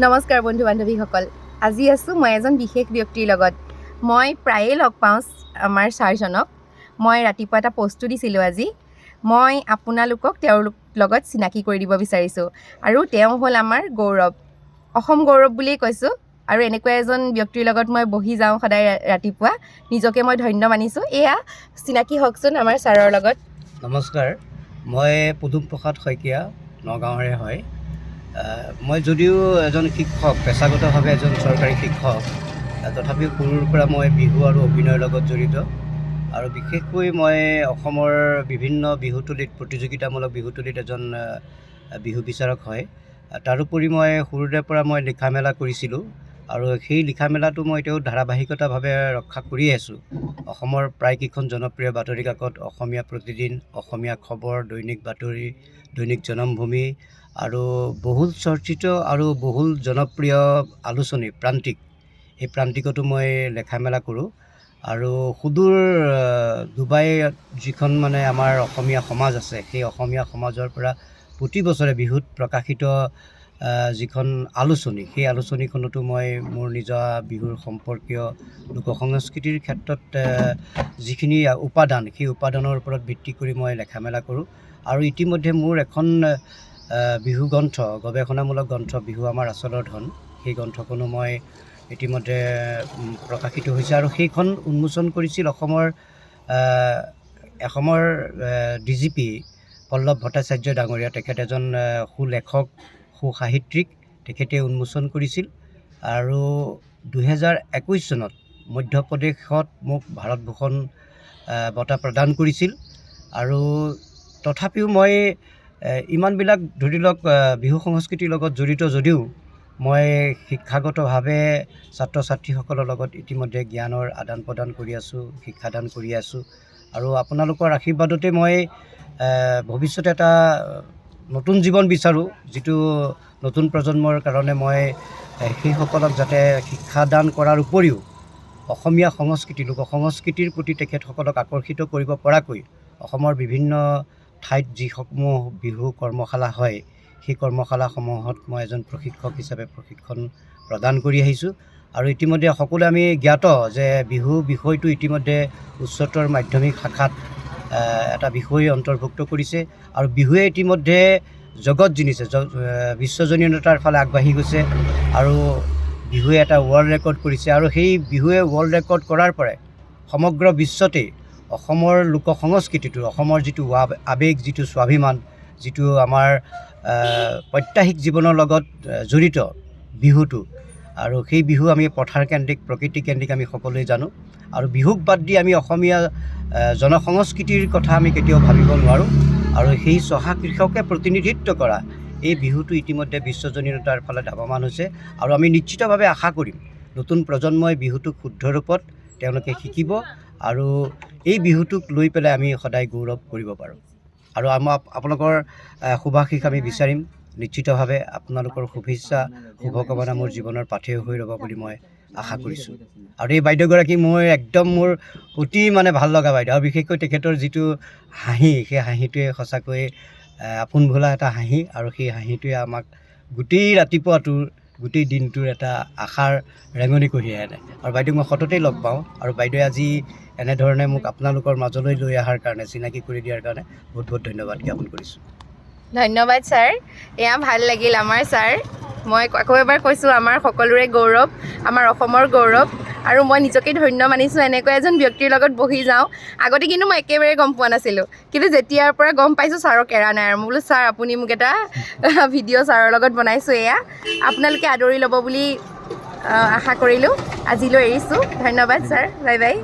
নমস্কাৰ বন্ধু বান্ধৱীসকল, আজি আছোঁ মই এজন বিশেষ ব্যক্তিৰ লগত। মই প্ৰায়ে লগ পাওঁ আমাৰ ছাৰজনক। মই ৰাতিপুৱা এটা পষ্টটো দিছিলোঁ আজি। মই আপোনালোকক তেওঁৰ লগত চিনাকি কৰি দিব বিচাৰিছোঁ। আৰু তেওঁ হ'ল আমাৰ গৌৰৱ, অসম গৌৰৱ বুলিয়েই কৈছোঁ। আৰু এনেকুৱা এজন ব্যক্তিৰ লগত মই বহি যাওঁ সদায় ৰাতিপুৱা, নিজকে মই ধন্য মানিছোঁ। এয়া চিনাকি হওকচোন আমাৰ ছাৰৰ লগত। নমস্কাৰ, মই পদুম প্ৰসাদ শইকীয়া, নগাঁৱৰে হয়। মই যদিও এজন শিক্ষক, পেছাগতভাৱে এজন চৰকাৰী শিক্ষক, তথাপিও সৰুৰ পৰা মই বিহু আৰু অভিনয়ৰ লগত জড়িত। আৰু বিশেষকৈ মই অসমৰ বিভিন্ন বিহুতলীত, প্ৰতিযোগিতামূলক বিহুতলীত এজন বিহু বিচাৰক হয়। তাৰোপৰি মই সৰুৰে পৰা মই লিখা মেলা কৰিছিলোঁ আৰু সেই লিখা মেলাটো মই এতিয়াও ধাৰাবাহিকতাভাৱে ৰক্ষা কৰি আছোঁ। অসমৰ প্ৰায়কেইখন জনপ্ৰিয় বাতৰি কাকত, অসমীয়া প্ৰতিদিন, অসমীয়া খবৰ, দৈনিক বাতৰি, দৈনিক জনমভূমি আৰু বহুল চৰ্চিত আৰু বহুল জনপ্ৰিয় আলোচনী প্ৰান্তিক, এই প্ৰান্তিকতো মই লেখা মেলা কৰোঁ। আৰু সুদূৰ ডুবাই যিখন মানে আমাৰ অসমীয়া সমাজ আছে, সেই অসমীয়া সমাজৰ পৰা প্ৰতি বছৰে বিহুত প্ৰকাশিত যিখন আলোচনী, সেই আলোচনীখনতো মই মোৰ নিজা বিহুৰ সম্পৰ্কীয় লোকসংস্কৃতিৰ ক্ষেত্ৰত যিখিনি উপাদান, সেই উপাদানৰ ওপৰত ভিত্তি কৰি মই লেখা মেলা কৰোঁ। আৰু ইতিমধ্যে মোৰ এখন বিহু গ্ৰন্থ, গৱেষণামূলক গ্ৰন্থ বিহু আমাৰ আচলৰ ধন, সেই গ্ৰন্থখনো মই ইতিমধ্যে প্ৰকাশিত হৈছে। আৰু সেইখন উন্মোচন কৰিছিল অসমৰ DGP পল্লৱ ভট্টাচাৰ্য ডাঙৰীয়া। তেখেত এজন সুলেখক, সুসাহিত্যিক, তেখেতে উন্মোচন কৰিছিল। আৰু 2021 চনত মধ্যপ্ৰদেশত মোক ভাৰতভূষণ বঁটা প্ৰদান কৰিছিল। আৰু তথাপিও মই ইমানবিলাক ধৰি লওক বিহু সংস্কৃতিৰ লগত জড়িত যদিও মই শিক্ষাগতভাৱে ছাত্ৰ ছাত্ৰীসকলৰ লগত ইতিমধ্যে জ্ঞানৰ আদান প্ৰদান কৰি আছোঁ, শিক্ষাদান কৰি আছোঁ। আৰু আপোনালোকৰ আশীৰ্বাদতে মই ভৱিষ্যতে এটা নতুন জীৱন বিচাৰোঁ, যিটো নতুন প্ৰজন্মৰ কাৰণে মই সেইসকলক যাতে শিক্ষাদান কৰাৰ উপৰিও অসমীয়া সংস্কৃতি, লোকসংস্কৃতিৰ প্ৰতি তেখেতসকলক আকৰ্ষিত কৰিব পৰাকৈ অসমৰ বিভিন্ন ঠাইত যিসমূহ বিহু কৰ্মশালা হয়, সেই কৰ্মশালাসমূহত মই এজন প্ৰশিক্ষক হিচাপে প্ৰশিক্ষণ প্ৰদান কৰি আহিছোঁ। আৰু ইতিমধ্যে সকলোৱে আমি জ্ঞাত যে বিহু বিষয়টো ইতিমধ্যে উচ্চতৰ মাধ্যমিক শাখাত এটা বিষয় অন্তৰ্ভুক্ত কৰিছে। আৰু বিহুৱে ইতিমধ্যে জগত জিনিছে, বিশ্বজনীনতাৰ ফালে আগবাঢ়ি গৈছে। আৰু বিহুৱে এটা ৱৰ্ল্ড ৰেকৰ্ড কৰিছে। আৰু সেই বিহুৱে ৱৰ্ল্ড ৰেকৰ্ড কৰাৰ পৰাই সমগ্ৰ বিশ্বতেই অসমৰ লোক সংস্কৃতিটো, অসমৰ যিটো আৱেগ, যিটো স্বাভিমান, যিটো আমাৰ প্ৰত্যাহিক জীৱনৰ লগত জড়িত বিহুটো, আৰু সেই বিহু আমি পথাৰকেন্দ্ৰিক, প্ৰকৃতিকেন্দ্ৰিক আমি সকলোৱে জানো। আৰু বিহুক বাদ দি আমি অসমীয়া জনসংস্কৃতিৰ কথা আমি কেতিয়াও ভাবিব নোৱাৰোঁ। আৰু সেই চহা কৃষকে প্ৰতিনিধিত্ব কৰা এই বিহুটো ইতিমধ্যে বিশ্বজনীনতাৰ ফালে ধাৱমান হৈছে। আৰু আমি নিশ্চিতভাৱে আশা কৰিম নতুন প্ৰজন্মই বিহুটোক শুদ্ধ ৰূপত তেওঁলোকে শিকিব আৰু এই বিহুটোক লৈ পেলাই আমি সদায় গৌৰৱ কৰিব পাৰোঁ। আৰু আপোনালোকৰ শুভাশীষ আমি বিচাৰিম। নিশ্চিতভাৱে আপোনালোকৰ শুভেচ্ছা, শুভকামনা মোৰ জীৱনৰ পাথেয় হৈ ৰ'ব বুলি মই আশা কৰিছোঁ। আৰু এই বাইদেউগৰাকী মোৰ অতি মানে ভাল লগা বাইদেউ। আৰু বিশেষকৈ তেখেতৰ যিটো হাঁহি, সেই হাঁহিটোৱে সঁচাকৈ আপোন ভোলা এটা হাঁহি। আৰু সেই হাঁহিটোৱে আমাক গোটেই ৰাতিপুৱাটোৰ, গোটেই দিনটোৰ এটা আশাৰ ৰেঙনি কঢ়িয়াই আনে। আৰু বাইদেউক মই সততেই লগ পাওঁ। আৰু বাইদেৱে আজি এনেধৰণে মোক আপোনালোকৰ মাজলৈ লৈ অহাৰ কাৰণে, চিনাকি কৰি দিয়াৰ কাৰণে বহুত বহুত ধন্যবাদ জ্ঞাপন কৰিছোঁ। ধন্যবাদ ছাৰ, এয়া ভাল লাগিল আমাৰ ছাৰ। মই আকৌ এবাৰ কৈছোঁ, আমাৰ সকলোৰে গৌৰৱ, আমাৰ অসমৰ গৌৰৱ। আৰু মই নিজকে ধন্য মানিছোঁ, এনেকুৱা এজন ব্যক্তিৰ লগত বহি যাওঁ। আগতে কিন্তু মই একেবাৰে গম পোৱা নাছিলোঁ, কিন্তু যেতিয়াৰ পৰা গম পাইছোঁ ছাৰক এৰা নাই। আৰু মই বোলো ছাৰ, আপুনি মোক এটা ভিডিঅ' ছাৰৰ লগত বনাইছোঁ, এয়া আপোনালোকে আদৰি ল'ব বুলি আশা কৰিলোঁ। আজিলৈ এৰিছোঁ। ধন্যবাদ ছাৰ, বাই বাই।